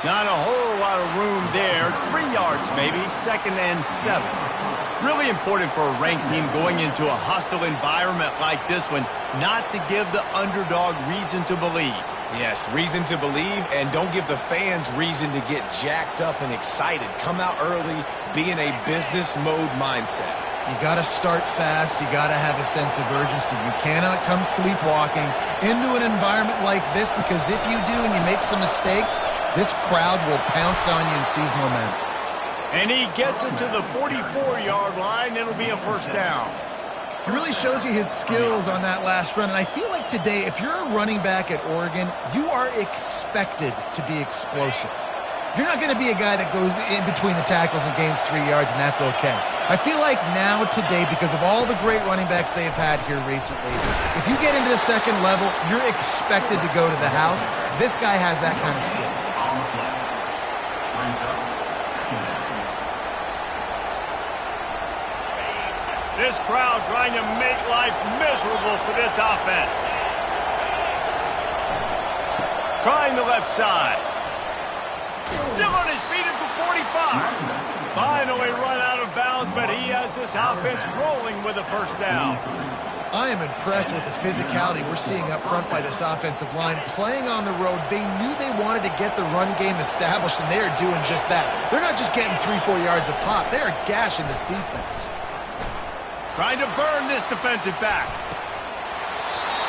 Not a whole lot of room there. 3 yards maybe, 2nd and 7. Really important for a ranked team going into a hostile environment like this one, not to give the underdog reason to believe. Yes, reason to believe, and don't give the fans reason to get jacked up and excited. Come out early, be in a business mode mindset. You got to start fast. You got to have a sense of urgency. You cannot come sleepwalking into an environment like this, because if you do and you make some mistakes, this crowd will pounce on you and seize momentum. And he gets it to the 44-yard line. It'll be a 1st down. He really shows you his skills on that last run. And I feel like today, if you're a running back at Oregon, you are expected to be explosive. You're not going to be a guy that goes in between the tackles and gains 3 yards, and that's okay. I feel like now today, because of all the great running backs they've had here recently, if you get into the 2nd level, you're expected to go to the house. This guy has that kind of skill. This crowd trying to make life miserable for this offense. Trying the left side. Still on his feet at the 45. Finally run out of bounds, but he has this offense rolling with a 1st down. I am impressed with the physicality we're seeing up front by this offensive line. Playing on the road, they knew they wanted to get the run game established, and they are doing just that. They're not just getting 3-4 yards a pop. They are gashing this defense. Trying to burn this defensive back.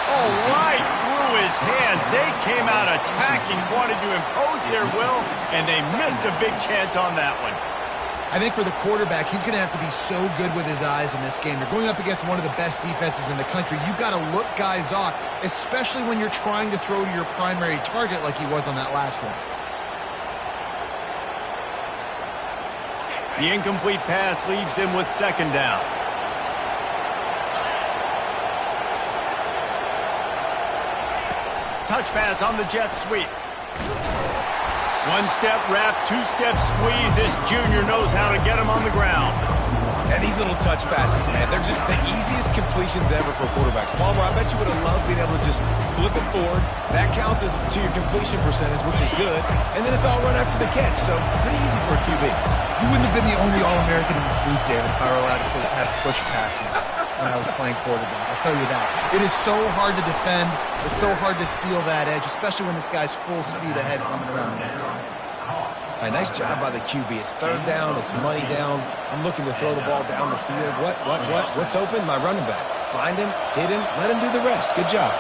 Oh, right through his hands. They came out attacking, wanted to impose their will, and they missed a big chance on that one. I think for the quarterback, he's going to have to be so good with his eyes in this game. You're going up against one of the best defenses in the country. You've got to look guys off, especially when you're trying to throw to your primary target like he was on that last one. The incomplete pass leaves him with 2nd down. Touch pass on the jet sweep. 1-step wrap, 2-step squeeze. This junior knows how to get him on the ground. And these little touch passes, man, they're just the easiest completions ever for quarterbacks. Palmer, I bet you would have loved being able to just flip it forward. That counts as to your completion percentage, which is good. And then it's all run after the catch, so pretty easy for a QB. You wouldn't have been the only All-American in this booth, David, if I were allowed to have push passes when I was playing quarterback. I'll tell you that. It is so hard to defend. It's so hard to seal that edge, especially when this guy's full speed ahead coming around the inside. All right, nice job by the QB. It's 3rd down. It's money down. I'm looking to throw the ball down the field. What's open? My running back. Find him, hit him, let him do the rest. Good job.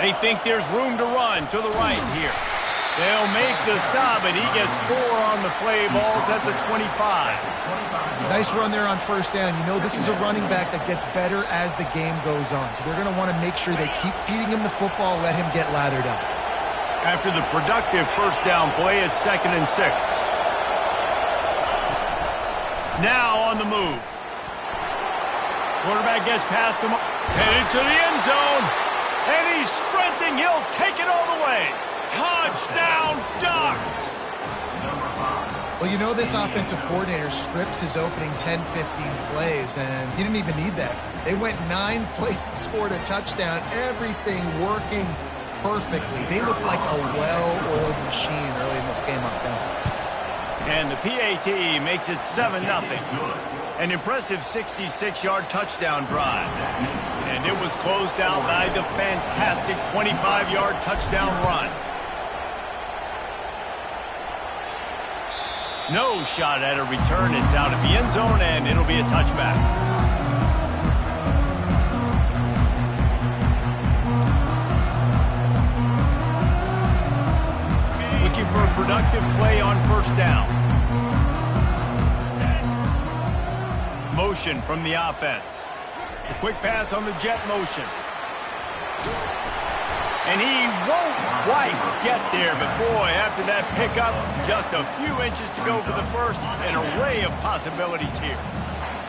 They think there's room to run to the right here. They'll make the stop, and he gets 4 on the play. Ball's at the 25. Nice run there on 1st down. You know this is a running back that gets better as the game goes on. So they're going to want to make sure they keep feeding him the football, let him get lathered up. After the productive 1st down play, it's 2nd and 6. Now on the move. Quarterback gets past him, headed to the end zone, and he's sprinting. He'll take it all the way. Touchdown, Ducks! Well, you know this offensive coordinator scripts his opening 10, 15 plays, and he didn't even need that. They went 9 plays and scored a touchdown. Everything working perfectly. They look like a well-oiled machine early in this game offensively. And the PAT makes it 7-0. An impressive 66-yard touchdown drive. And it was closed out by the fantastic 25-yard touchdown run. No shot at a return. It's out of the end zone, and it'll be a touchback. Looking for a productive play on 1st down. Motion from the offense. A quick pass on the jet motion. And he won't quite get there, but boy, after that pickup, just a few inches to go for the first. An array of possibilities here.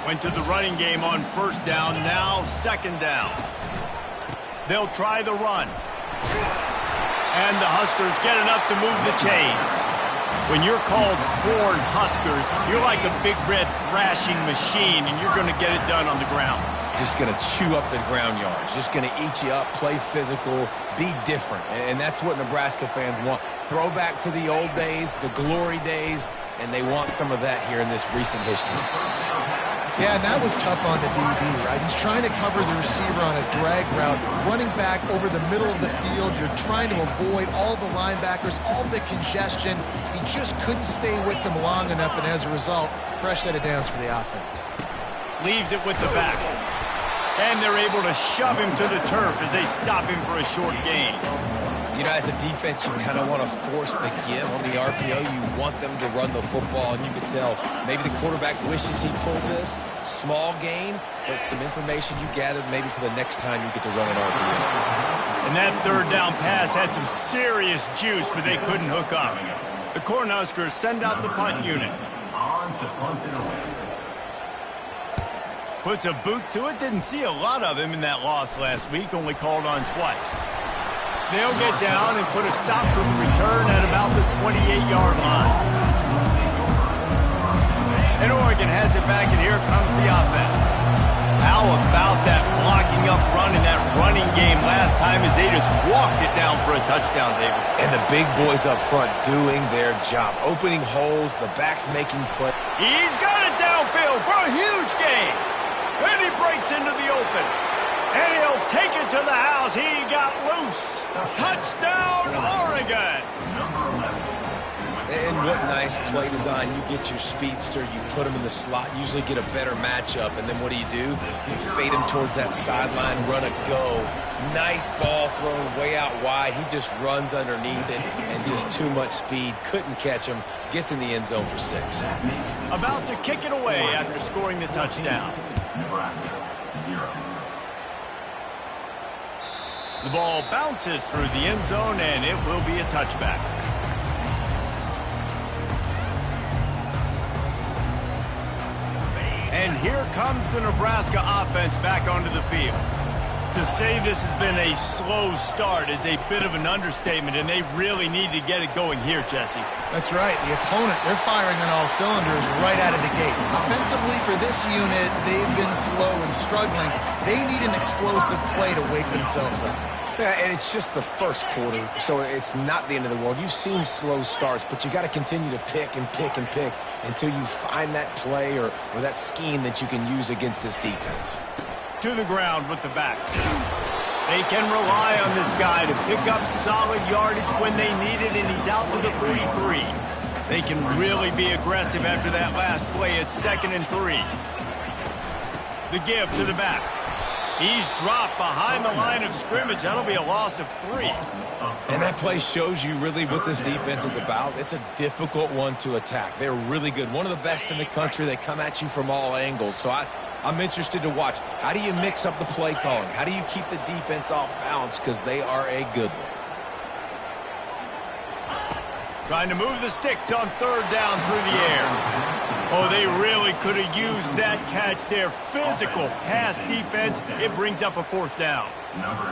Went to the running game on 1st down, now 2nd down. They'll try the run. And the Huskers get enough to move the chains. When you're called Corn Huskers, you're like a big red thrashing machine, and you're going to get it done on the ground. just going to chew up the ground yards, just going to eat you up, play physical, be different. And that's what Nebraska fans want. Throw back to the old days, the glory days, and they want some of that here in this recent history. Yeah, and that was tough on the DB, right? He's trying to cover the receiver on a drag route, running back over the middle of the field. You're trying to avoid all the linebackers, all the congestion. He just couldn't stay with them long enough, and as a result, fresh set of downs for the offense. Leaves it with the back. And they're able to shove him to the turf as they stop him for a short gain. You know, as a defense, you kind of want to force the give on the RPO. You want them to run the football, and you can tell maybe the quarterback wishes he pulled this. Small gain, but some information you gathered maybe for the next time you get to run an RPO. And that third down pass had some serious juice, but they couldn't hook up. The Cornhuskers send out the punt unit. Puts a boot to it. Didn't see a lot of him in that loss last week, only called on twice. They'll get down and put a stop to the return at about the 28-yard line. And Oregon has it back, and here comes the offense. How about that blocking up front in that running game last time as they just walked it down for a touchdown, David? And the big boys up front doing their job, opening holes, the backs making plays. He's got it downfield for a huge gain. And he breaks into the open. And he'll take it to the house. He got loose. Touchdown, Oregon. And what nice play design. You get your speedster, you put him in the slot, usually get a better matchup. And then what do? You fade him towards that sideline, run a go. Nice ball thrown way out wide. He just runs underneath it and just too much speed. Couldn't catch him. Gets in the end zone for 6. About to kick it away after scoring the touchdown. Nebraska, 0. The ball bounces through the end zone, and it will be a touchback. And here comes the Nebraska offense back onto the field. To say this has been a slow start is a bit of an understatement, and they really need to get it going here, Jesse. That's right. The opponent, they're firing on all cylinders right out of the gate. Offensively, for this unit, they've been slow and struggling. They need an explosive play to wake themselves up. Yeah, and it's just the first quarter, so it's not the end of the world. You've seen slow starts, but you got to continue to pick and pick and pick until you find that play or that scheme that you can use against this defense. To the ground with the back. They can rely on this guy to pick up solid yardage when they need it, and he's out to the 43. They can really be aggressive after that last play at 2nd and 3. The give to the back. He's dropped behind the line of scrimmage. That'll be a loss of 3. And that play shows you really what this defense is about. It's a difficult one to attack. They're really good. One of the best in the country. They come at you from all angles. So I'm interested to watch. How do you mix up the play calling? How do you keep the defense off balance? Because they are a good one. Trying to move the sticks on 3rd down through the air. Oh, they really could have used that catch there. Physical pass defense. It brings up a 4th down.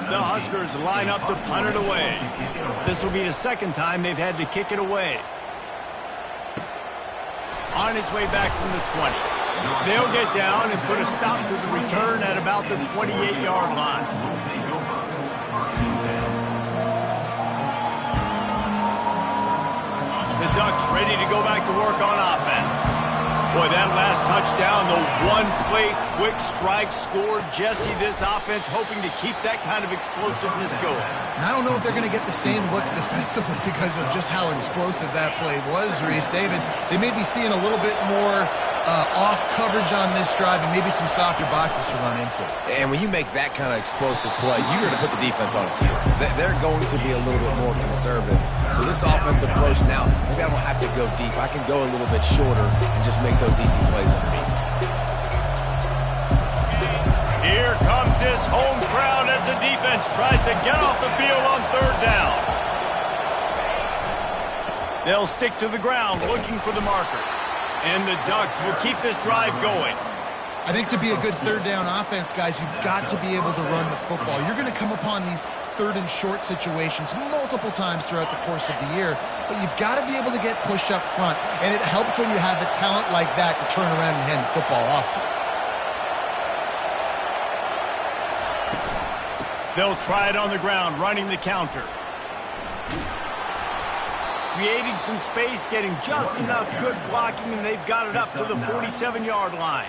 The Huskers line up to punt it away. This will be the 2nd time they've had to kick it away. On his way back from the 20. They'll get down and put a stop to the return at about the 28-yard line. The Ducks ready to go back to work on offense. Boy, that last touchdown, the one-play quick strike scored. Jesse, this offense hoping to keep that kind of explosiveness going. And I don't know if they're going to get the same looks defensively because of just how explosive that play was, Reese. David, they may be seeing a little bit more off coverage on this drive and maybe some softer boxes to run into. And when you make that kind of explosive play, you're going to put the defense on its heels. They're going to be a little bit more conservative. So this offensive approach now, maybe I don't have to go deep. I can go a little bit shorter and just make those easy plays underneath. Here comes this home crowd as the defense tries to get off the field on 3rd down. They'll stick to the ground looking for the marker. And the Ducks will keep this drive going. I think to be a good 3rd down offense, guys, you've got to be able to run the football. You're going to come upon these 3rd and short situations multiple times throughout the course of the year, but you've got to be able to get push up front, and it helps when you have a talent like that to turn around and hand the football off to. They'll try it on the ground, running the counter. Creating some space, getting just enough good blocking, and they've got it up to the 47-yard line.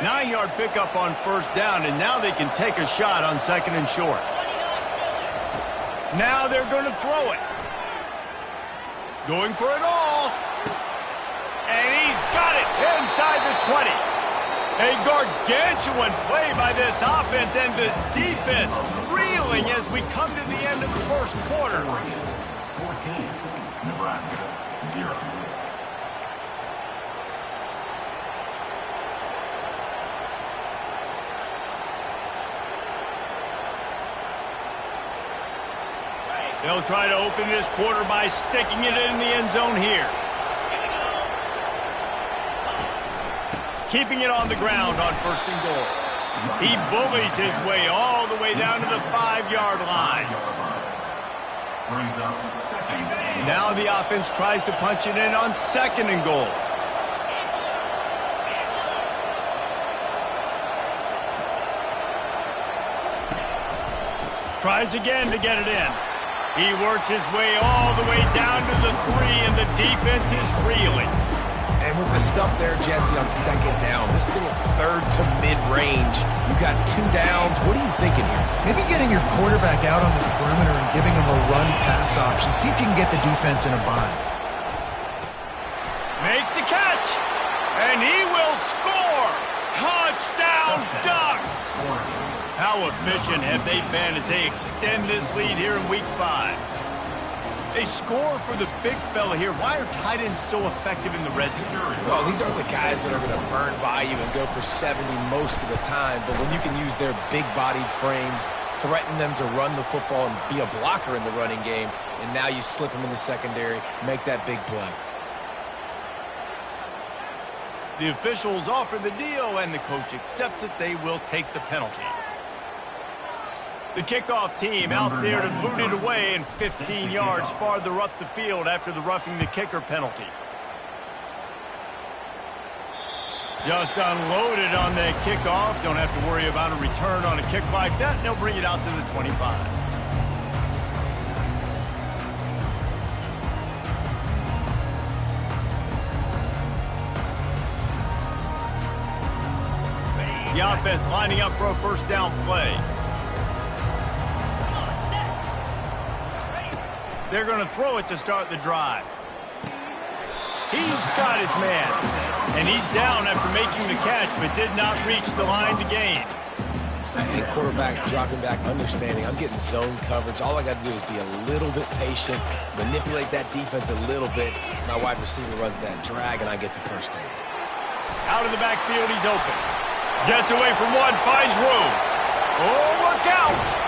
9-yard pickup on first down, and now they can take a shot on second and short. Now they're going to throw it. Going for it all. And he's got it inside the 20. A gargantuan play by this offense, and the defense reeling as we come to the end of the first quarter. 14, Nebraska, 0. They'll try to open this quarter by sticking it in the end zone here. Keeping it on the ground on first and goal. He bullies his way all the way down to the 5-yard line. Now the offense tries to punch it in on second and goal. Tries again to get it in. He works his way all the way down to the 3, and the defense is reeling. And with the stuff there, Jesse, on second down, this little third to mid-range, you got 2 downs. What are you thinking here? Maybe getting your quarterback out on the perimeter and giving him a run-pass option. See if you can get the defense in a bind. Makes the catch, and he will score. Touchdown, Ducks! How efficient have they been as they extend this lead here in Week 5? They score for the big fella here. Why are tight ends so effective in the red zone? Well, these aren't the guys that are going to burn by you and go for 70 most of the time, but when you can use their big-bodied frames, threaten them to run the football and be a blocker in the running game, and now you slip them in the secondary, make that big play. The officials offer the deal, and the coach accepts it. They will take the penalty. The kickoff team out there to boot it away, and 15 yards farther up the field after the roughing the kicker penalty. Just unloaded on that kickoff. Don't have to worry about a return on a kick like that. They'll bring it out to the 25. The offense lining up for a first down play. They're going to throw it to start the drive. He's got his man. And he's down after making the catch, but did not reach the line to gain. I think quarterback dropping back, understanding I'm getting zone coverage. All I got to do is be a little bit patient, manipulate that defense a little bit. My wide receiver runs that drag, and I get the first goal. Out of the backfield, he's open. Gets away from one, finds room. Oh, look out!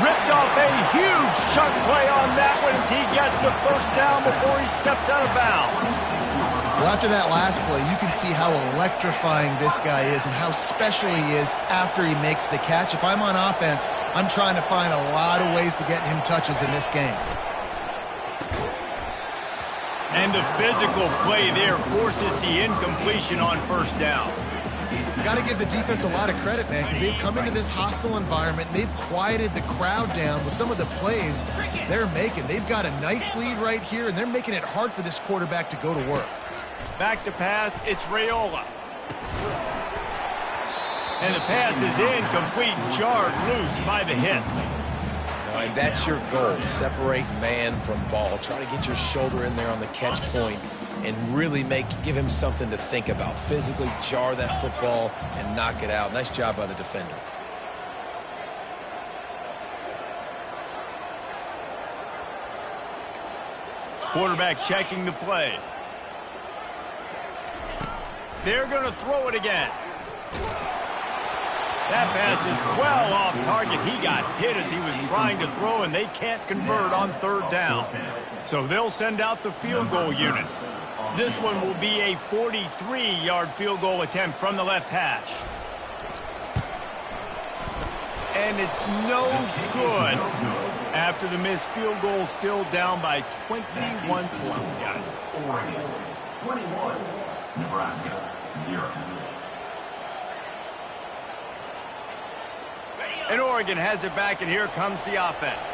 Ripped off a huge chunk play on that one as he gets the first down before he steps out of bounds. Well, after that last play, you can see how electrifying this guy is and how special he is after he makes the catch. If I'm on offense, I'm trying to find a lot of ways to get him touches in this game. And the physical play there forces the incompletion on first down. Got to give the defense a lot of credit, man, because they've come into this hostile environment. And they've quieted the crowd down with some of the plays they're making. They've got a nice lead right here, and they're making it hard for this quarterback to go to work. Back to pass, it's Raiola. And the pass is incomplete, jarred loose by the hit. And that's your goal. Separate man from ball. Try to get your shoulder in there on the catch point and really give him something to think about. Physically jar that football and knock it out. Nice job by the defender. Quarterback checking the play. They're going to throw it again. That pass is well off target. He got hit as he was trying to throw, and they can't convert on third down. So they'll send out the field goal unit. This one will be a 43-yard field goal attempt from the left hash. And it's no good after the missed field goal, still down by 21 points, guys. Oregon, 21, Nebraska, 0. And Oregon has it back, and here comes the offense.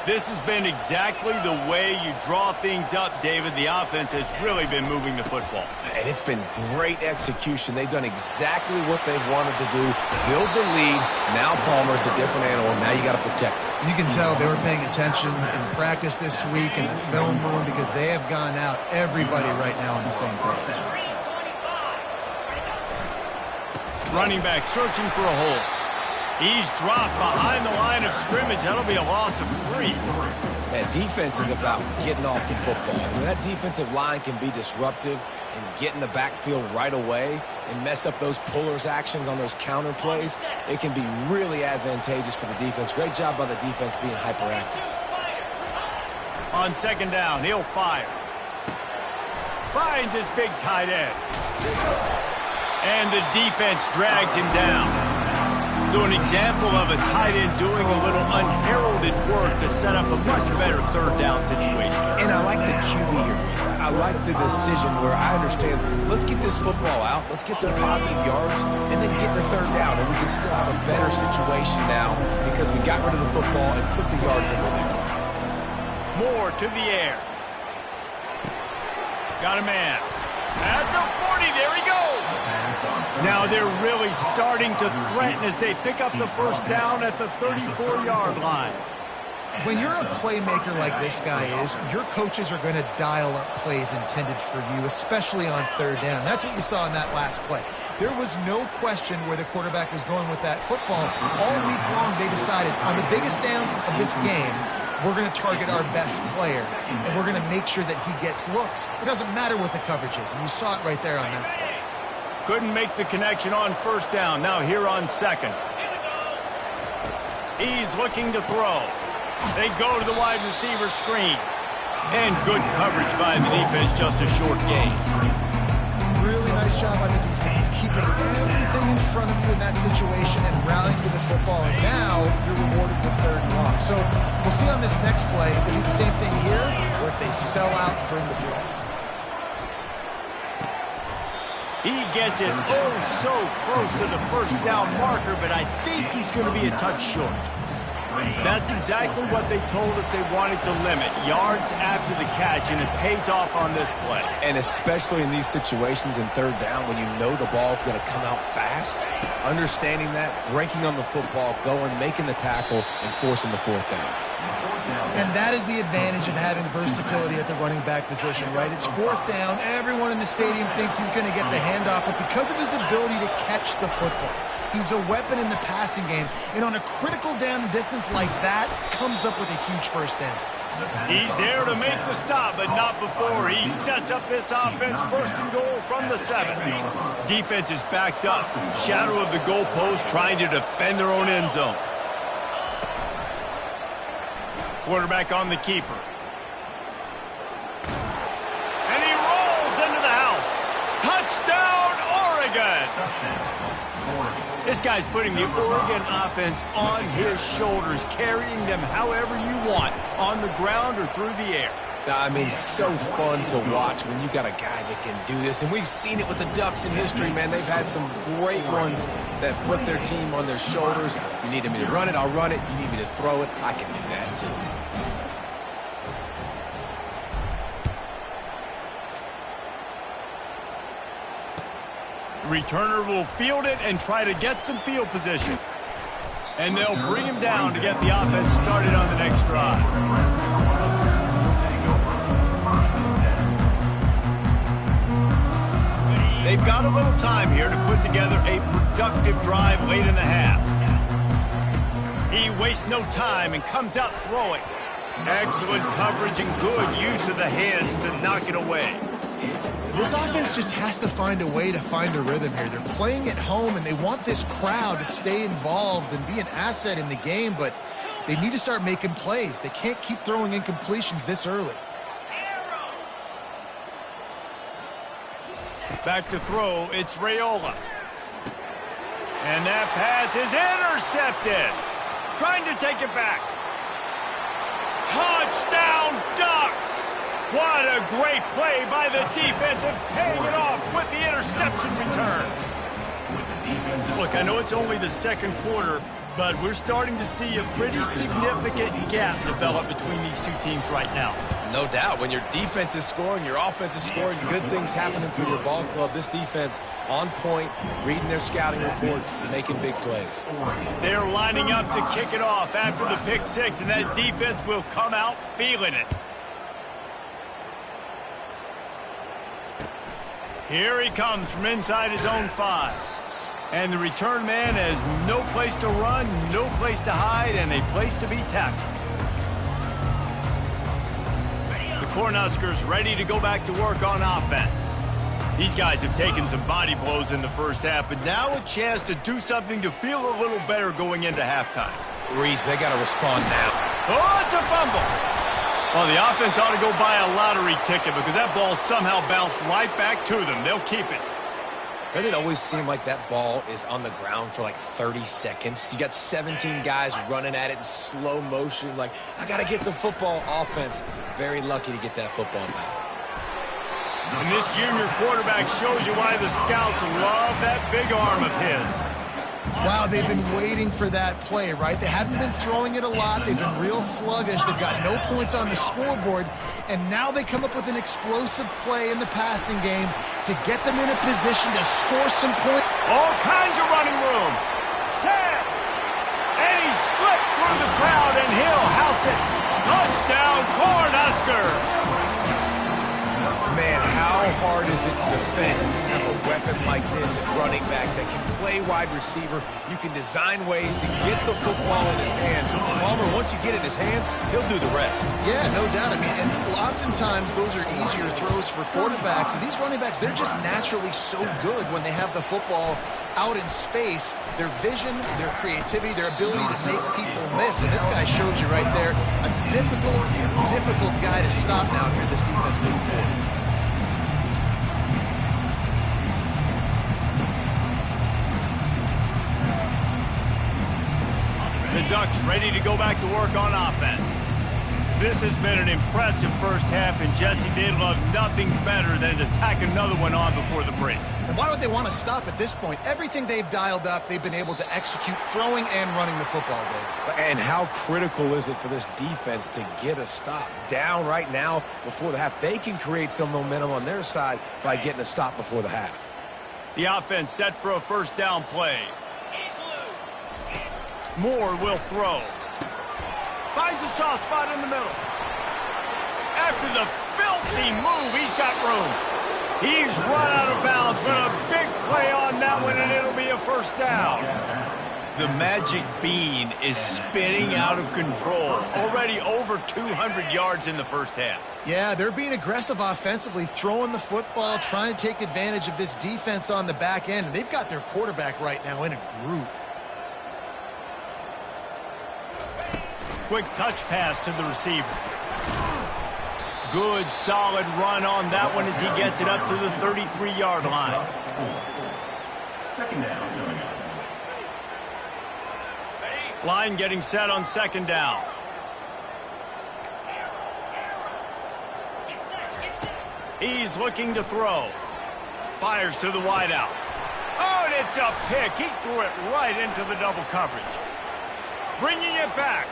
This has been exactly the way you draw things up, David. The offense has really been moving the football. And it's been great execution. They've done exactly what they've wanted to do. Build the lead. Now Palmer's a different animal. Now you got to protect it. You can tell they were paying attention in practice this week in the film room because they have gone out, everybody right now on the same page. Running back searching for a hole. He's dropped behind the line of scrimmage. That'll be a loss of 3. And defense is about getting off the football. I mean, that defensive line can be disruptive and get in the backfield right away and mess up those pullers actions on those counter plays. It can be really advantageous for the defense. Great job by the defense being hyperactive. On second down, he'll fire. Finds his big tight end. And the defense drags him down. So an example of a tight end doing a little unheralded work to set up a much better third down situation. And I like the QB here, Reese. I like the decision where I understand, let's get this football out, let's get some positive yards, and then get to third down, and we can still have a better situation now because we got rid of the football and took the yards that were there. Moore to the air. Got a man. At the 40, there he goes. Now they're really starting to threaten as they pick up the first down at the 34-yard line. When you're a playmaker like this guy is, your coaches are going to dial up plays intended for you, especially on third down. That's what you saw in that last play. There was no question where the quarterback was going with that football. All week long, they decided on the biggest downs of this game, we're going to target our best player, and we're going to make sure that he gets looks. It doesn't matter what the coverage is, and you saw it right there on that play. Couldn't make the connection on first down. Now here on second. He's looking to throw. They go to the wide receiver screen. And good coverage by the defense, just a short gain. Really nice job by the defense, keeping everything in front of you in that situation and rallying to the football. And now you're rewarded with third and long. So we'll see on this next play if they do the same thing here or if they sell out and bring the blitz. He gets it so close to the first down marker, but I think he's going to be a touch short. That's exactly what they told us they wanted to limit, yards after the catch, and it pays off on this play. And especially in these situations in third down when you know the ball's going to come out fast, understanding that, breaking on the football, going, making the tackle, and forcing the fourth down. And that is the advantage of having versatility at the running back position, right? It's fourth down. Everyone in the stadium thinks he's going to get the handoff, but because of his ability to catch the football, he's a weapon in the passing game. And on a critical down distance like that, comes up with a huge first down. He's there to make the stop, but not before. He sets up this offense first and goal from the 7. Defense is backed up. Shadow of the goalpost trying to defend their own end zone. Quarterback on the keeper. And he rolls into the house. Touchdown, Oregon! This guy's putting the Oregon offense on his shoulders, carrying them however you want, on the ground or through the air. I mean, so fun to watch when you got a guy that can do this. And we've seen it with the Ducks in history, man. They've had some great ones that put their team on their shoulders. If you need me to run it, I'll run it. You need me to throw it, I can do that too. The returner will field it and try to get some field position. And they'll bring him down to get the offense started on the next drive. They've got a little time here to put together a productive drive late in the half. He wastes no time and comes out throwing. Excellent coverage and good use of the hands to knock it away. This offense just has to find a way to find a rhythm here. They're playing at home, and they want this crowd to stay involved and be an asset in the game, but they need to start making plays. They can't keep throwing incompletions this early. Back to throw, it's Raiola. And that pass is intercepted. Trying to take it back. Touchdown, Ducks! What a great play by the defense and paying it off with the interception return. Look, I know it's only the second quarter, But we're starting to see a pretty significant gap develop between these two teams right now. No doubt. When your defense is scoring, your offense is scoring, good things happening for your ball club. This defense on point, reading their scouting report, making big plays. They're lining up to kick it off after the pick six, and that defense will come out feeling it. Here he comes from inside his own 5. And the return man has no place to run, no place to hide, and a place to be tackled. The Cornhuskers ready to go back to work on offense. These guys have taken some body blows in the first half, but now a chance to do something to feel a little better going into halftime. Reese, they got to respond now. Oh, it's a fumble. Well, the offense ought to go buy a lottery ticket because that ball somehow bounced right back to them. They'll keep it. Doesn't it always seem like that ball is on the ground for like 30 seconds? You got 17 guys running at it in slow motion. Like, I got to get the football. Offense, very lucky to get that football back. And this junior quarterback shows you why the scouts love that big arm of his. Wow, they've been waiting for that play, right? They haven't been throwing it a lot. They've been real sluggish. They've got no points on the scoreboard. And now they come up with an explosive play in the passing game to get them in a position to score some points. All kinds of running room. 10. And he slipped through the crowd, and he'll house it. Touchdown, Cornhusker. Man, how hard is it to defend when you have a weapon like this at running back that can play wide receiver? You can design ways to get the football in his hand. Palmer, once you get it in his hands, he'll do the rest. Yeah, no doubt. I mean, and oftentimes those are easier throws for quarterbacks. And these running backs, they're just naturally so good when they have the football out in space. Their vision, their creativity, their ability to make people miss. And this guy shows you right there a difficult guy to stop now if you're this defense moving forward. The Ducks ready to go back to work on offense. This has been an impressive first half, and Jesse, they'd love nothing better than to tack another one on before the break. And why would they want to stop at this point? Everything they've dialed up, they've been able to execute throwing and running the football, Dave. And how critical is it for this defense to get a stop? Down right now before the half. They can create some momentum on their side by getting a stop before the half. The offense set for a first down play. Moore will throw. Finds a soft spot in the middle. After the filthy move, he's got room. He's run out of bounds, but a big play on that one, and it'll be a first down. The magic bean is spinning out of control. Already over 200 yards in the first half. Yeah, they're being aggressive offensively, throwing the football, trying to take advantage of this defense on the back end. And they've got their quarterback right now in a groove. Quick touch pass to the receiver. Good, solid run on that one as he gets it up to the 33-yard line. Second down. Line getting set on second down. He's looking to throw. Fires to the wideout. Oh, and it's a pick. He threw it right into the double coverage. Bringing it back.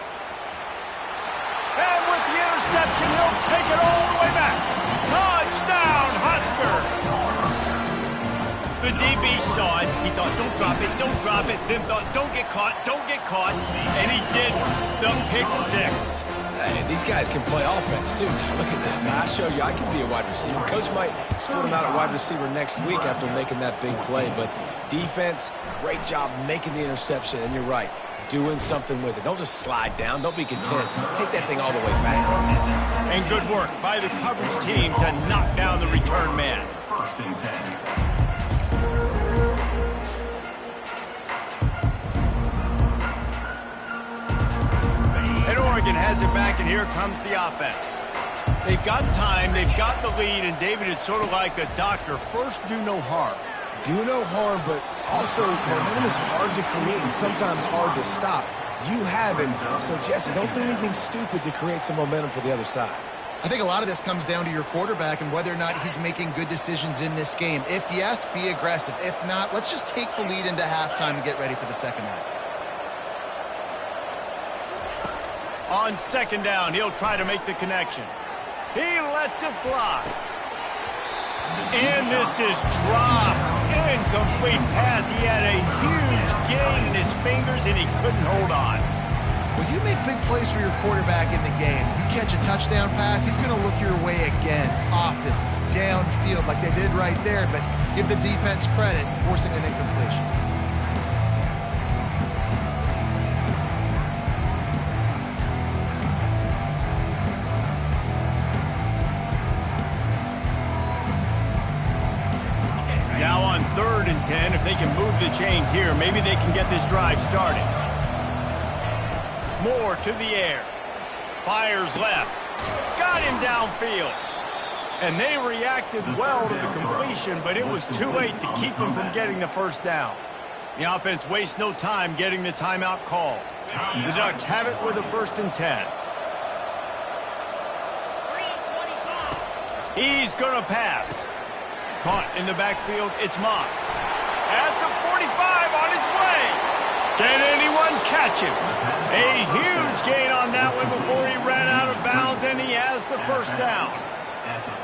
And with the interception, he'll take it all the way back. Touchdown, Husker! The DB saw it. He thought, don't drop it, don't drop it. Then thought, don't get caught, don't get caught. And he did the pick six. And these guys can play offense, too. Now, look at this. I show you I can be a wide receiver. Coach might split him out at wide receiver next week after making that big play. But defense, great job making the interception. And you're right, doing something with it. Don't just slide down. Don't be content. Take that thing all the way back. And good work by the coverage team to knock down the return man. First and 10. And Oregon has it back, and here comes the offense. They've got time, they've got the lead, and David is sort of like a doctor. First, do no harm. Do no harm, but also momentum is hard to create and sometimes hard to stop. You haven't, so Jesse, don't do anything stupid to create some momentum for the other side. I think a lot of this comes down to your quarterback and whether or not he's making good decisions in this game. If yes, be aggressive. If not, let's just take the lead into halftime and get ready for the second half. On second down, he'll try to make the connection. He lets it fly. And this is dropped. Incomplete pass. He had a huge gain in his fingers, and he couldn't hold on. Well, you make big plays for your quarterback in the game. You catch a touchdown pass, he's going to look your way again, often, downfield like they did right there, but give the defense credit, forcing an incompletion. Now on 3rd and 10, if they can move the chains here, maybe they can get this drive started. Moore to the air. Fires left. Got him downfield. And they reacted well to the completion, but it was too late to keep them from getting the first down. The offense wastes no time getting the timeout call. The Ducks have it with a 1st and 10. He's going to pass. Caught in the backfield, it's Moss. At the 45 on his way. Can anyone catch him? A huge gain on that one before he ran out of bounds, and he has the first down.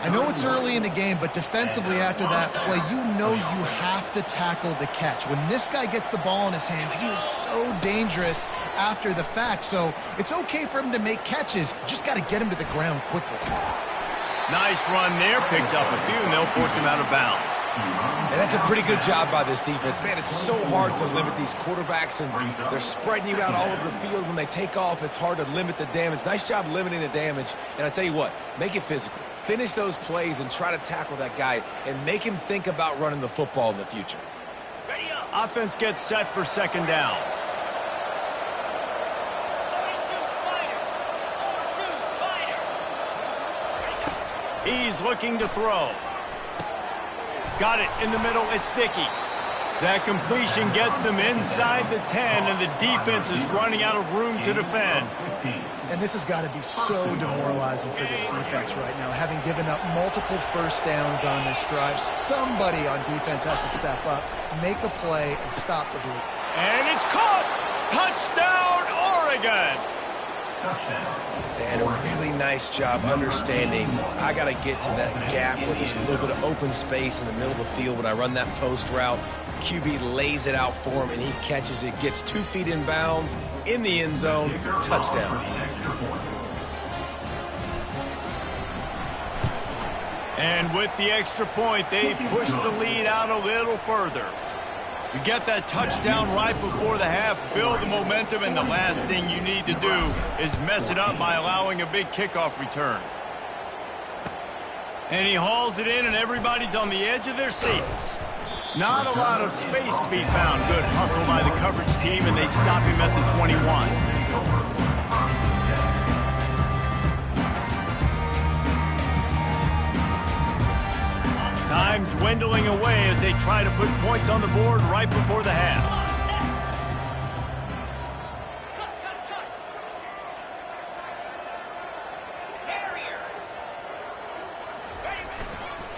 I know it's early in the game, but defensively after that play, you know you have to tackle the catch. When this guy gets the ball in his hands, he is so dangerous after the fact. So it's okay for him to make catches. You just got to get him to the ground quickly. Nice run there. Picks up a few, and they'll force him out of bounds. And that's a pretty good job by this defense. Man, it's so hard to limit these quarterbacks, and they're spreading you out all over the field. When they take off, it's hard to limit the damage. Nice job limiting the damage. And I tell you what, make it physical. Finish those plays and try to tackle that guy and make him think about running the football in the future. Offense gets set for 2nd down. He's looking to throw. Got it in the middle. It's Dickey. That completion gets them inside the 10, and the defense is running out of room to defend. And this has got to be so demoralizing for this defense right now, having given up multiple first downs on this drive. Somebody on defense has to step up, make a play, and stop the bleed. And it's caught! Touchdown, Oregon! And a really nice job understanding I got to get to that gap where there's a little bit of open space in the middle of the field when I run that post route. QB lays it out for him, and he catches it, gets 2 feet in bounds, in the end zone, touchdown. And with the extra point, they push the lead out a little further. You get that touchdown right before the half, build the momentum, and the last thing you need to do is mess it up by allowing a big kickoff return. And he hauls it in, and everybody's on the edge of their seats. Not a lot of space to be found. Good hustle by the coverage team, and they stop him at the 21. Time dwindling away as they try to put points on the board right before the half.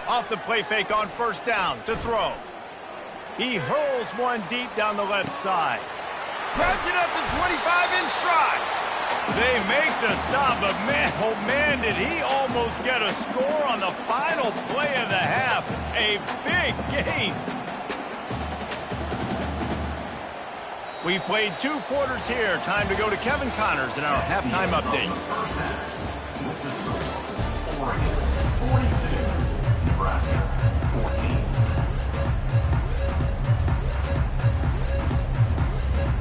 Off the play fake on 1st down to throw. He hurls one deep down the left side. Grabs it at the 25 in stride. They make the stop, but man, oh man, did he almost get a score on the final play of the half. A big game. We've played 2 quarters here. Time to go to Kevin Connors in our halftime update. Oregon 42, Nebraska 14.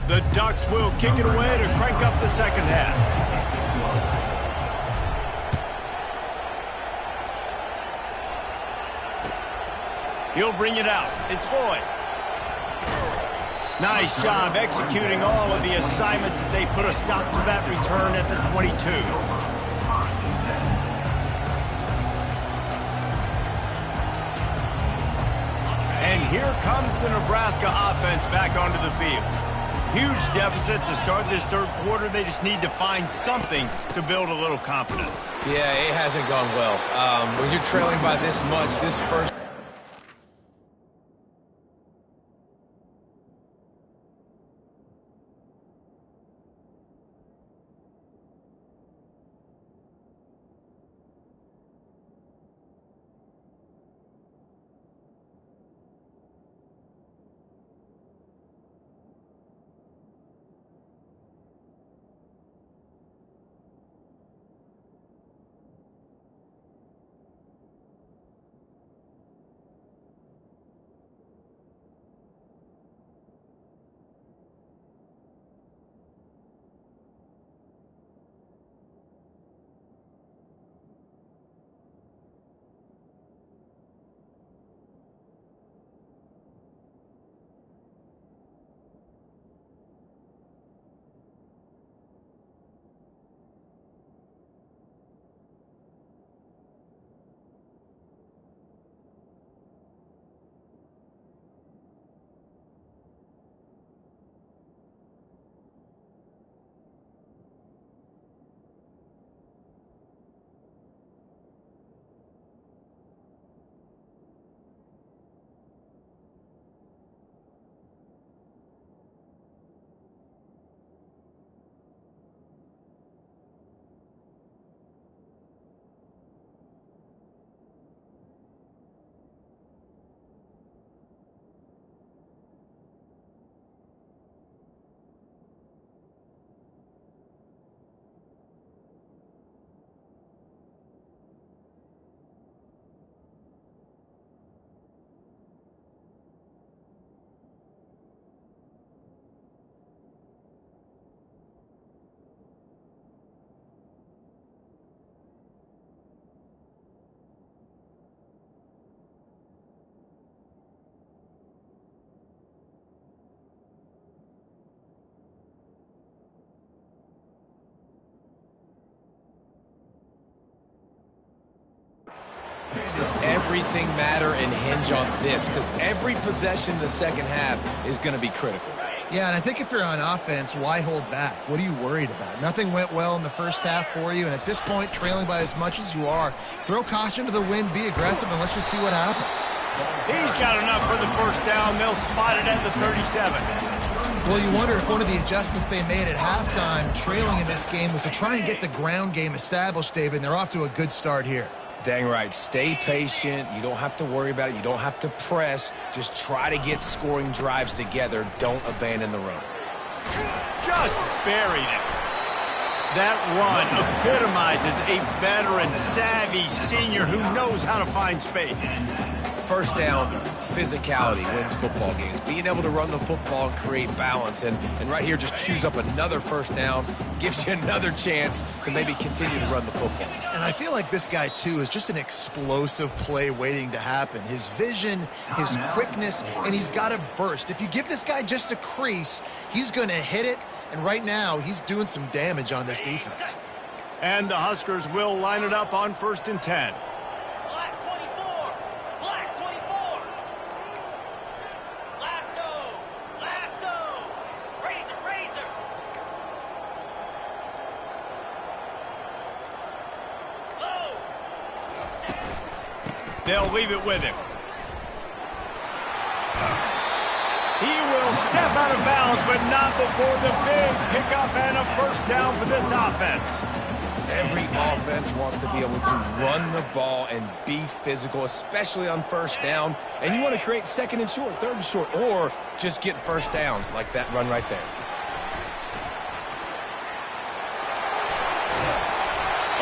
The Ducks will kick it away to crank up the second half. He'll bring it out. It's Boyd. Nice job executing all of the assignments as they put a stop to that return at the 22. And here comes the Nebraska offense back onto the field. Huge deficit to start this 3rd quarter. They just need to find something to build a little confidence. Yeah, it hasn't gone well. When you're trailing by this much, this first everything matter and hinge on this, because every possession in the second half is going to be critical. Yeah, and I think if you're on offense, why hold back? What are you worried about? Nothing went well in the first half for you, and at this point, trailing by as much as you are, throw caution to the wind, be aggressive, and let's just see what happens. He's got enough for the first down. They'll spot it at the 37. Well, you wonder if one of the adjustments they made at halftime, trailing in this game, was to try and get the ground game established, David, and they're off to a good start here. Dang right. Stay patient. You don't have to worry about it. You don't have to press. Just try to get scoring drives together. Don't abandon the run. Just buried it. That run epitomizes a veteran, savvy senior who knows how to find space. First down, physicality wins football games. Being able to run the football and create balance. And right here, just choose up another first down. Gives you another chance to maybe continue to run the football. And I feel like this guy, too, is just an explosive play waiting to happen. His vision, his quickness, and he's got a burst. If you give this guy just a crease, he's going to hit it. And right now, he's doing some damage on this defense. And the Huskers will line it up on 1st and 10. They'll leave it with him. He will step out of bounds, but not before the big pickup and a first down for this offense. Every offense wants to be able to run the ball and be physical, especially on first down. And you want to create 2nd and short, 3rd and short, or just get first downs like that run right there.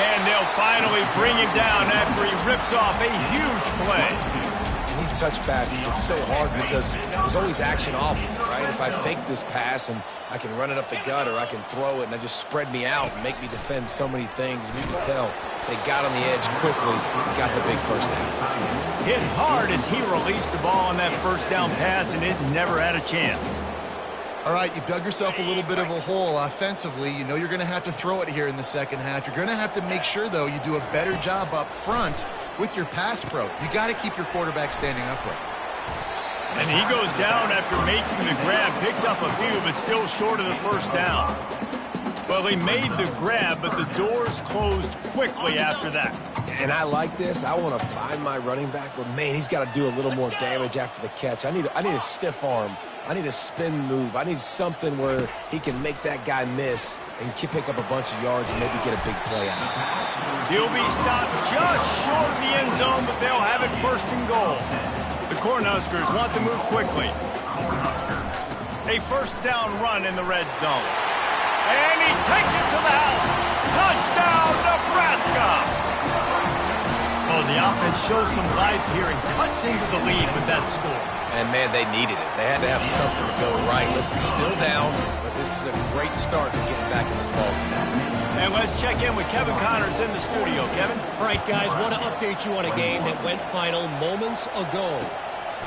And they'll finally bring him down after he rips off a huge play. And these touch passes, it's so hard because there's always action off of it, right? If I fake this pass and I can run it up the gut or I can throw it and I just spread me out and make me defend so many things. And you can tell they got on the edge quickly and got the big first down. Hit hard as he released the ball on that first down pass, and it never had a chance. All right, you've dug yourself a little bit of a hole offensively. You know you're going to have to throw it here in the second half. You're going to have to make sure, though, you do a better job up front with your pass pro. You got to keep your quarterback standing upright. And he goes down after making the grab, picks up a few, but still short of the first down. Well, he made the grab, but the doors closed quickly after that. And I like this. I want to find my running back, but, man, he's got to do a little more damage after the catch. I need a stiff arm. I need a spin move. I need something where he can make that guy miss and pick up a bunch of yards and maybe get a big play out of it. He'll be stopped just short of the end zone, but they'll have it 1st and goal. The Cornhuskers want to move quickly. A first down run in the red zone. And he takes it to the house. Touchdown, Nebraska! Well, the offense shows some life here and cuts into the lead with that score. And, man, they needed it. They had to have something to go right. Listen, still down, but this is a great start to getting back in this ball game. And let's check in with Kevin Connors in the studio. Kevin? All right, guys, want to update you on a game that went final moments ago.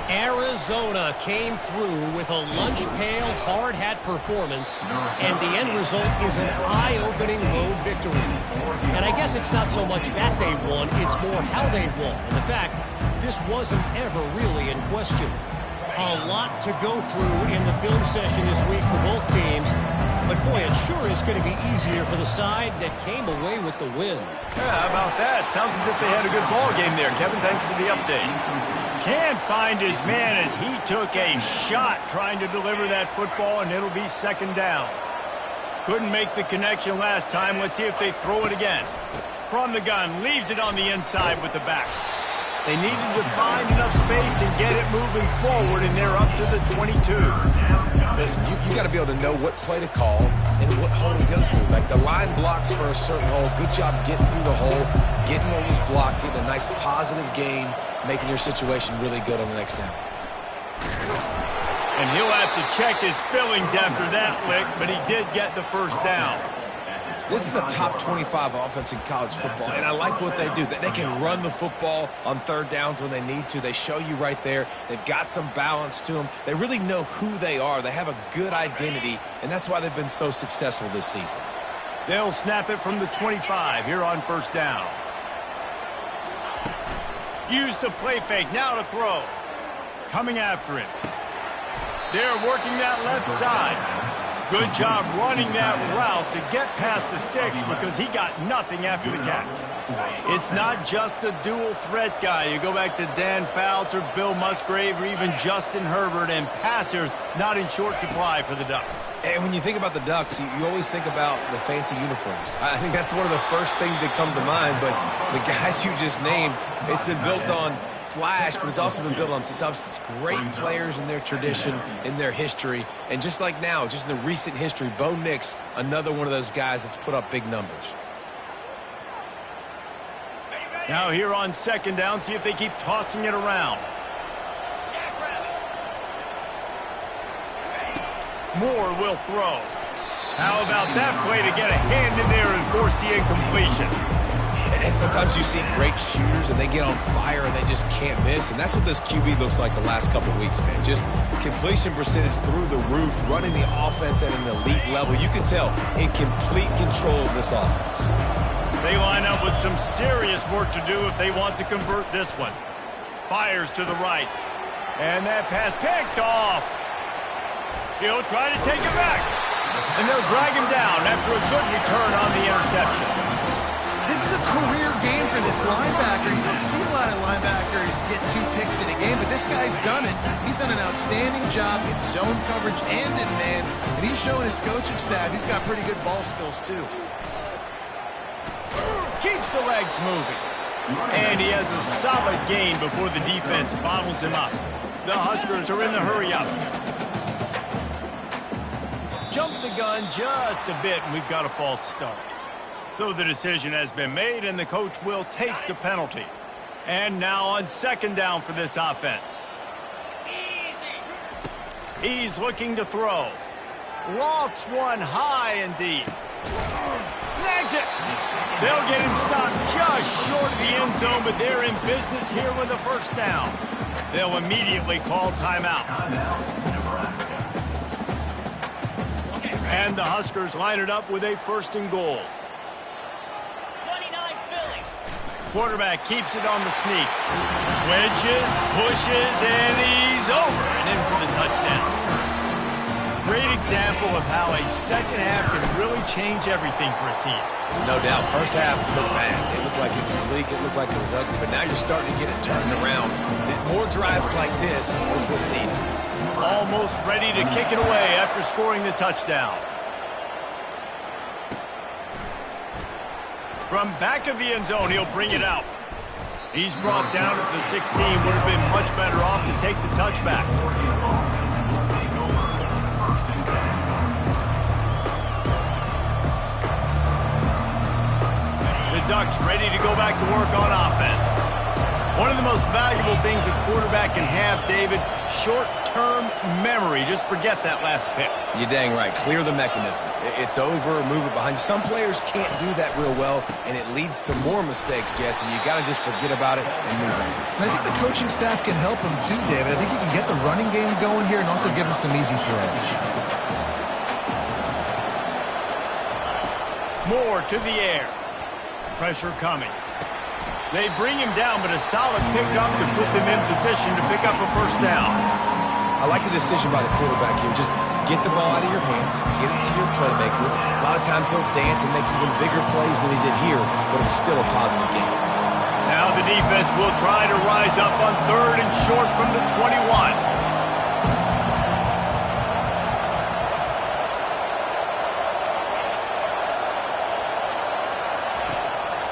Arizona came through with a lunch pail hard hat performance, and the end result is an eye-opening road victory. And I guess it's not so much that they won, it's more how they won. And the fact, this wasn't ever really in question. A lot to go through in the film session this week for both teams, but boy, it sure is going to be easier for the side that came away with the win. Yeah, how about that? Sounds as if they had a good ball game there. Kevin, thanks for the update. Can't find his man as he took a shot trying to deliver that football, and it'll be 2nd down. Couldn't make the connection last time. Let's see if they throw it again. From the gun, leaves it on the inside with the back. They needed to find enough space and get it moving forward, and they're up to the 22. Listen, you got to be able to know what play to call and what hole to go through. Like the line blocks for a certain hole. Good job getting through the hole, getting what was blocked, getting a nice positive gain, making your situation really good on the next down. And he'll have to check his fillings after that lick, but he did get the first down. This is a top 25 offense in college football, and I like what they do. They can run the football on 3rd downs when they need to. They show you right there. They've got some balance to them. They really know who they are. They have a good identity, and that's why they've been so successful this season. They'll snap it from the 25 here on 1st down. Use the play fake. Now to throw. Coming after it. They're working that left side. Good job running that route to get past the sticks because he got nothing after the catch. It's not just a dual threat guy. You go back to Dan Fouts or Bill Musgrave or even Justin Herbert, and passers not in short supply for the Ducks. And when you think about the Ducks, you always think about the fancy uniforms. I think that's one of the first things that come to mind, but the guys you just named, it's been built on flash, but it's also been built on substance. Great players in their tradition, in their history, and just like now, just in the recent history, Bo Nix, another one of those guys that's put up big numbers. Now here on second down, see if they keep tossing it around. Moore will throw. How about that play to get a hand in there and force the incompletion? And sometimes you see great shooters and they get on fire and they just can't miss. And that's what this QB looks like the last couple of weeks, man. Just completion percentage through the roof, running the offense at an elite level. You can tell in complete control of this offense. They line up with some serious work to do if they want to convert this one. Fires to the right. And that pass picked off. He'll try to take it back. And they'll drag him down after a good return on the interception. This is a career game for this linebacker. You don't see a lot of linebackers get 2 picks in a game, but this guy's done it. He's done an outstanding job in zone coverage and in man, and he's showing his coaching staff he's got pretty good ball skills too. Keeps the legs moving. And he has a solid gain before the defense bottles him up. The Huskers are in the hurry-up. Jump the gun just a bit, and we've got a false start. So the decision has been made, and the coach will take the penalty. And now on second down for this offense. He's looking to throw. Lofts one high and deep. Snags it. They'll get him stopped just short of the end zone, but they're in business here with a first down. They'll immediately call timeout. And the Huskers line it up with a first and goal. Quarterback keeps it on the sneak. Wedges, pushes, and he's over and in for the touchdown. Great example of how a second half can really change everything for a team. No doubt. First half looked bad. It looked like it was bleak. It looked like it was ugly. But now you're starting to get it turned around. More drives like this is what's needed. Almost ready to kick it away after scoring the touchdown. From back of the end zone, he'll bring it out. He's brought down at the 16. Would have been much better off to take the touchback. The Ducks ready to go back to work on offense. One of the most valuable things a quarterback can have, David, short-term memory. Just forget that last pick. You're dang right. Clear the mechanism. It's over, move it behind you. Some players can't do that real well, and it leads to more mistakes, Jesse. You got to just forget about it and move on. And I think the coaching staff can help him too, David. I think you can get the running game going here and also give him some easy throws. Moore to the air. Pressure coming. They bring him down, but a solid pickup to put them in position to pick up a first down. I like the decision by the quarterback here. Just get the ball out of your hands, get it to your playmaker. A lot of times he'll dance and make even bigger plays than he did here, but it was still a positive game. Now the defense will try to rise up on third and short from the 21.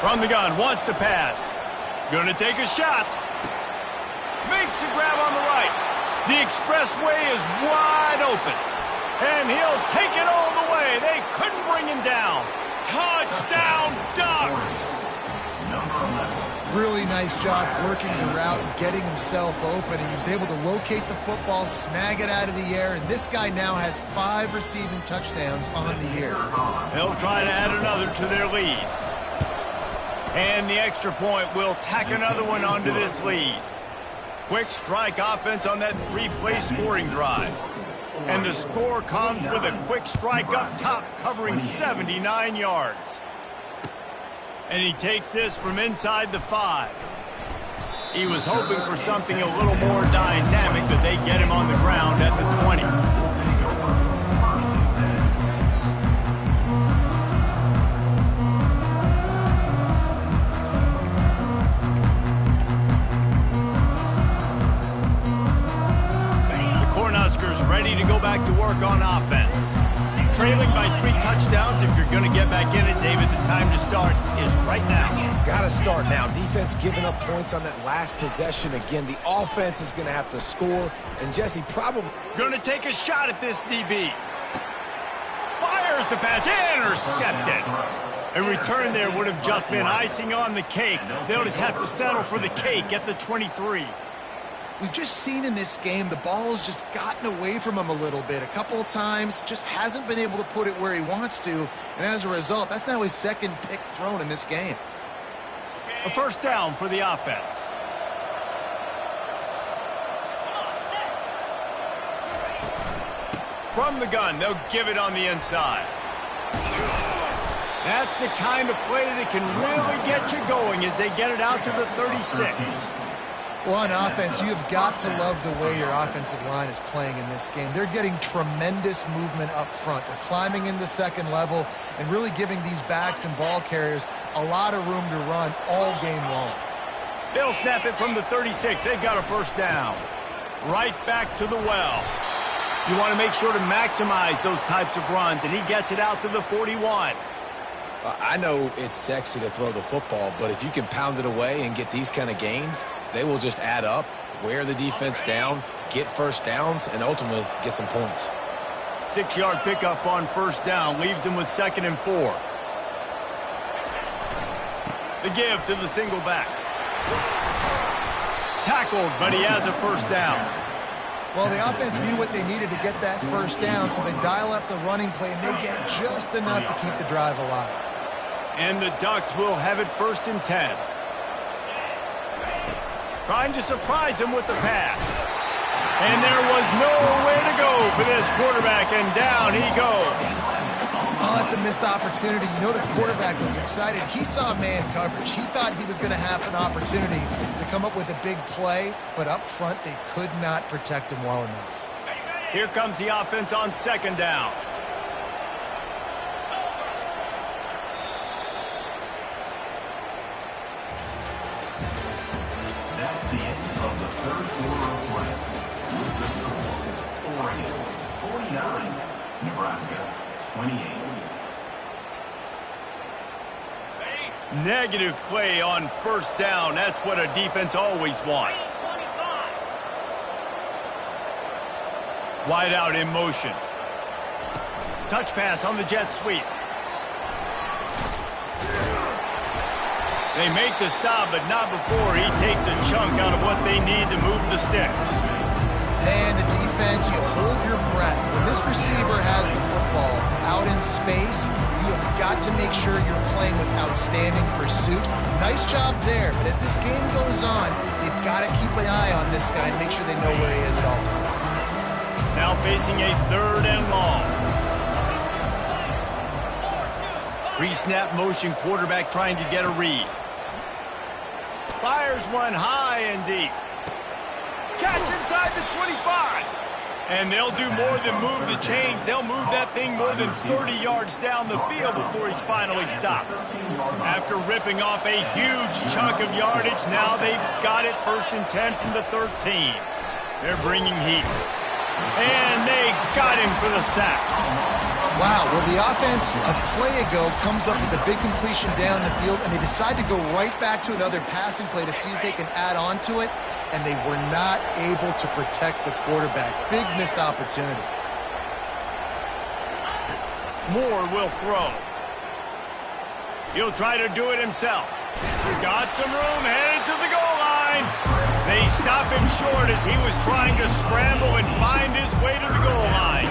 From the gun, wants to pass. Gonna take a shot. Makes a grab on the right. The expressway is wide open. And he'll take it all the way. They couldn't bring him down. Touchdown, Ducks! Really nice job working the route and getting himself open. And he was able to locate the football, snag it out of the air. And this guy now has 5 receiving touchdowns on the year. They'll try to add another to their lead. And the extra point will tack another one onto this lead. Quick strike offense on that 3-play scoring drive. And the score comes with a quick strike up top covering 79 yards. And he takes this from inside the 5. He was hoping for something a little more dynamic, but they get him on the ground at the 20. Ready to go back to work on offense. Trailing by 3 touchdowns. If you're going to get back in it, David, the time to start is right now. Got to start now. Defense giving up points on that last possession. Again, the offense is going to have to score. And Jesse probably going to take a shot at this DB. Fires the pass. Intercepted. A return there would have just been icing on the cake. They'll just have to settle for the cake at the 23. We've just seen in this game the ball's just gotten away from him a little bit. A couple of times, just hasn't been able to put it where he wants to. And as a result, that's now his second pick thrown in this game. A first down for the offense. From the gun, they'll give it on the inside. That's the kind of play that can really get you going as they get it out to the 36. Well, on offense, you've got to love the way your offensive line is playing in this game. They're getting tremendous movement up front. They're climbing in the second level and really giving these backs and ball carriers a lot of room to run all game long. They'll snap it from the 36. They've got a first down. Right back to the well. You want to make sure to maximize those types of runs, and he gets it out to the 41. I know it's sexy to throw the football, but if you can pound it away and get these kind of gains, they will just add up, wear the defense down, get first downs, and ultimately get some points. 6-yard pickup on first down leaves them with 2nd and 4. The give to the single back. Tackled, but he has a first down. Well, the offense knew what they needed to get that first down, so they dial up the running play, and they get just enough to keep the drive alive. And the Ducks will have it 1st and 10. Trying to surprise him with the pass. And there was nowhere to go for this quarterback, and down he goes. Oh, that's a missed opportunity. You know the quarterback was excited. He saw man coverage. He thought he was going to have an opportunity to come up with a big play, but up front they could not protect him well enough. Here comes the offense on 2nd down. That's the end of the 3rd quarter of play. With the score, Oregon 49, Nebraska 28. Negative play on first down. That's what a defense always wants. Wide out in motion. Touch pass on the jet sweep. They make the stop, but not before he takes a chunk out of what they need to move the sticks. And the defense, you hold your breath. When this receiver has the football out in space, you have got to make sure you're playing with outstanding pursuit. Nice job there, but as this game goes on, they've got to keep an eye on this guy and make sure they know where he is at all times. Now facing a 3rd and long. Pre-snap motion quarterback trying to get a read. Fires one high and deep. Catch inside the 25. And they'll do more than move the chains. They'll move that thing more than 30 yards down the field before he's finally stopped. After ripping off a huge chunk of yardage, now they've got it 1st and 10 from the 13. They're bringing heat. And they got him for the sack. Wow, well, the offense a play ago comes up with a big completion down the field, and they decide to go right back to another passing play to see if they can add on to it, and they were not able to protect the quarterback. Big missed opportunity. Moore will throw. He'll try to do it himself. Got some room, headed to the goal line. They stop him short as he was trying to scramble and find his way to the goal line.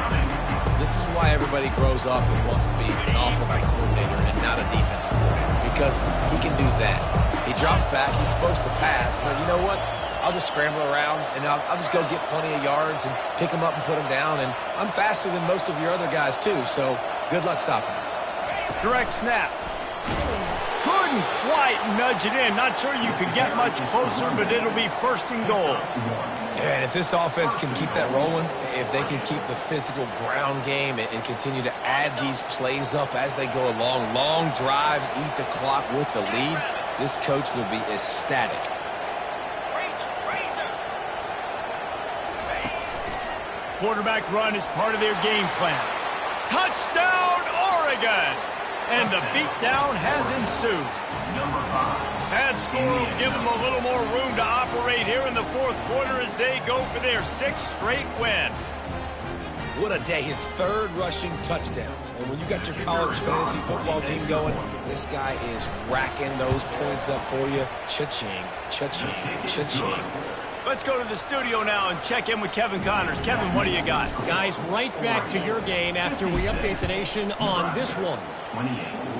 This is why everybody grows up and wants to be an offensive coordinator and not a defensive coordinator, because he can do that. He drops back, he's supposed to pass, but you know what? I'll just scramble around, and I'll just go get plenty of yards and pick them up and put them down, and I'm faster than most of your other guys, too, so good luck stopping him. Direct snap. Could Couldn't quite nudge it in. Not sure you could get much closer, but it'll be 1st and goal. And if this offense can keep that rolling, if they can keep the physical ground game and continue to add these plays up as they go along, long drives, eat the clock with the lead, this coach will be ecstatic. Quarterback run is part of their game plan. Touchdown, Oregon! And the beatdown has ensued. That score will give them a little more room to operate here in the 4th quarter as they go for their 6th straight win. What a day. His 3rd rushing touchdown. And when you got your college fantasy football team going, this guy is racking those points up for you. Cha-ching, cha-ching, cha-ching. Let's go to the studio now and check in with Kevin Connors. Kevin, what do you got? Guys, right back to your game after we update the nation on this one.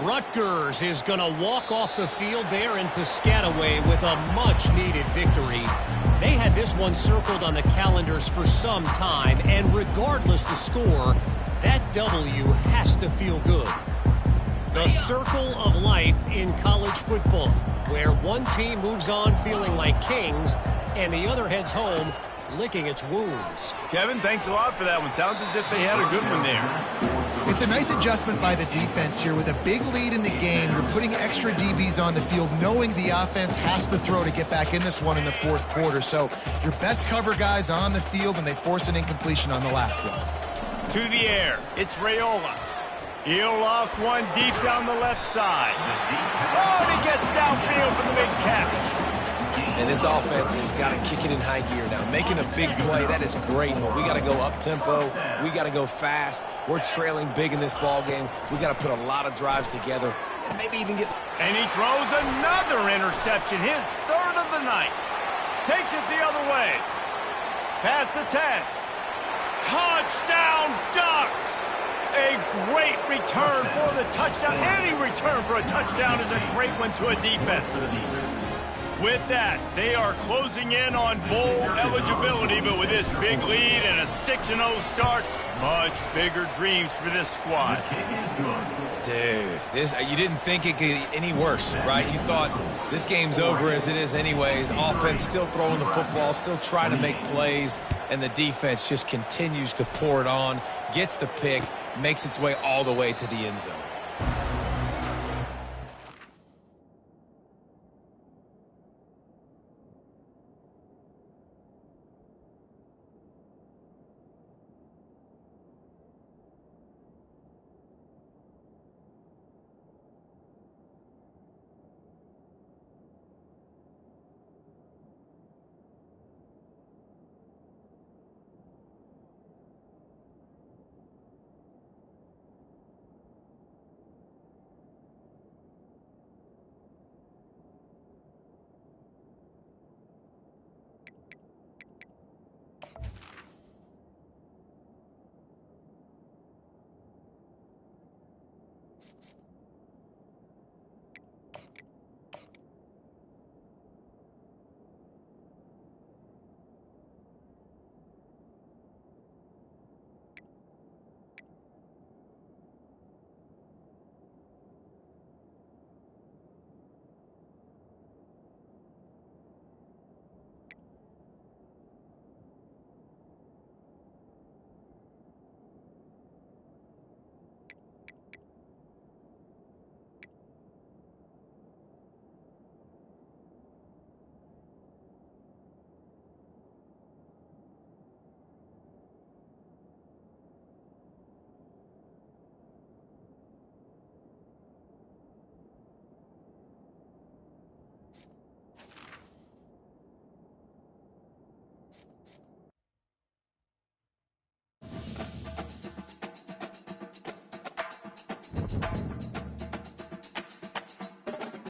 Rutgers is going to walk off the field there in Piscataway with a much-needed victory. They had this one circled on the calendars for some time, and regardless the score, that W has to feel good. The circle of life in college football, where one team moves on feeling like kings, and the other heads home licking its wounds. Kevin, thanks a lot for that one. Sounds as if they had a good one there. It's a nice adjustment by the defense here. With a big lead in the game, you're putting extra DBs on the field, knowing the offense has to throw to get back in this one in the 4th quarter. So your best cover guys on the field, and they force an incompletion on the last one. To the air, it's Raiola. He'll loft one deep down the left side. Oh, and he gets downfield for the big catch. And this offense has got to kick it in high gear now. Making a big play, that is great, but we got to go up-tempo. We got to go fast. We're trailing big in this ball game. We got to put a lot of drives together and maybe even get... And he throws another interception, his 3rd of the night. Takes it the other way. Past the 10. Touchdown, Ducks! A great return for the touchdown. Any return for a touchdown is a great one to a defense. With that, they are closing in on bowl eligibility, but with this big lead and a 6-0 start, much bigger dreams for this squad. Dude, you didn't think it could get any worse, right? You thought this game's over as it is anyways. Offense still throwing the football, still trying to make plays, and the defense just continues to pour it on, gets the pick, makes its way all the way to the end zone.